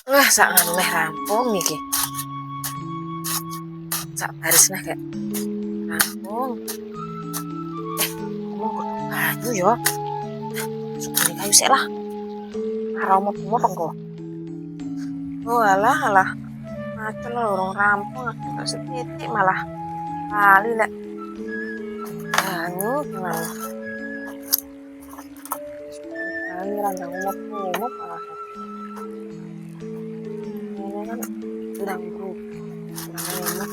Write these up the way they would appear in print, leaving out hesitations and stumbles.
Wah, sak nganu meh rampung iki. Sak baris nah kayak rampung. Ngomong kudu banyu yo. Sugane kayu sik lah. Ora motong kok. Oh alah. Macul lorong rampung agak setitik malah kali lek. Banyu gimana? Banyu randang umut malah. Ini kan sedang grup. Sedang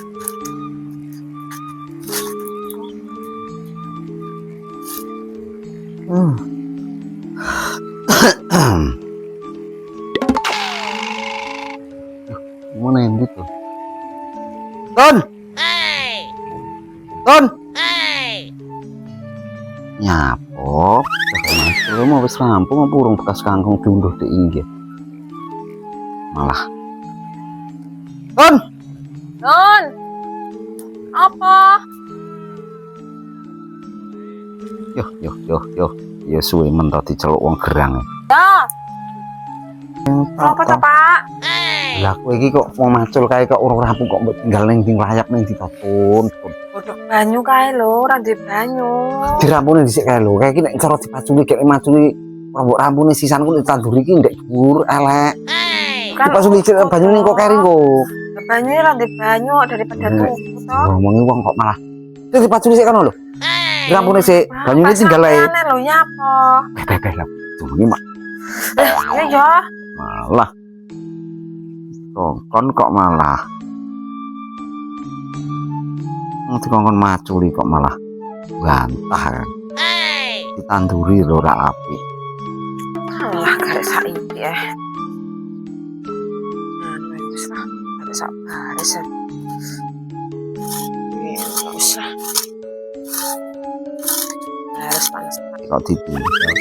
Mana yang gitu? Ton! Ton! Nyapok, lu mau wis rampung apa urung bekas kangkung diunduh di inggih. Malah. Ton! Don! Apa? Yo. Ya suwe men to diceluk wong gerang. Ya. Apa to, Pak? Lah kowe iki kok mau macul kae kok urung rampung kok mbok tinggal ning layap ning ditopun. Bodok banyu kae lho, ora ndek banyu. Dirampune dhisik kae lho. Kae iki nek cara dipaculi gek maculi ora mbok rampune sisan ku ditanduri iki ndek dhuwur elek. Kan dipaculi banyu ning kok keri kok. Banyu ora ndek banyu daripada tuku to. Ngomongi wong kok malah. Iki dipaculi sik kono lho. Dirampune sik, banyune tinggal ae. Aneh lho nyapa. Beh lah. Dungi mak. Ya ya. Malah. Kon kok malah. Dikongkon maculi kok malah bantah kan. Ditanduri lho ora apik. Alah karek saiki ya. Nah, wis lah. Ada sak baris. Wis lah. Baris panas. Kok ditinggal.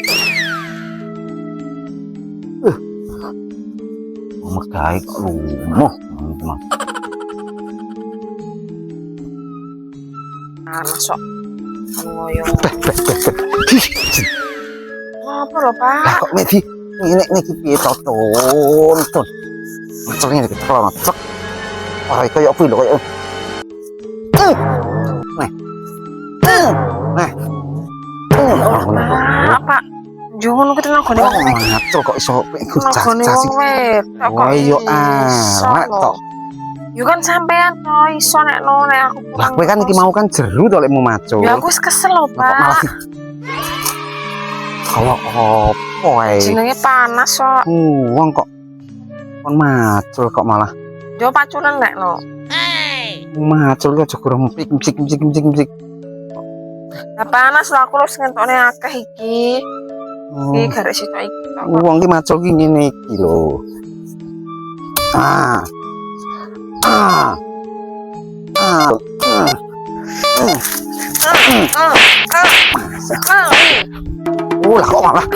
Megahe kok lumoh. Masuk ngoyo. Apa lho, Pak? Lah kok Medi ini iki piye to, Ton? Maculnya iki kelon cek. Ora kaya opo lho kaya. Apa? Jangan kita nggone macul kok iso iku nggone cacah. wong wedok kok. Ayo elek to. Yo kan sampean to iso nek aku. Lah kowe kan iki mau kan jeru to lek mau macul. Ya aku wis kesel lho, Pak. Kalau opo ae. Jenenge panas kok. Wong kok kon macul kok malah. Yo pacuran nek no. Macul kok aja grempik mcik. Lah panas lho aku wis ngentokne akeh iki. Iki garek sitok iki. Wong iki macul ki ngene iki lho. Lah kok malah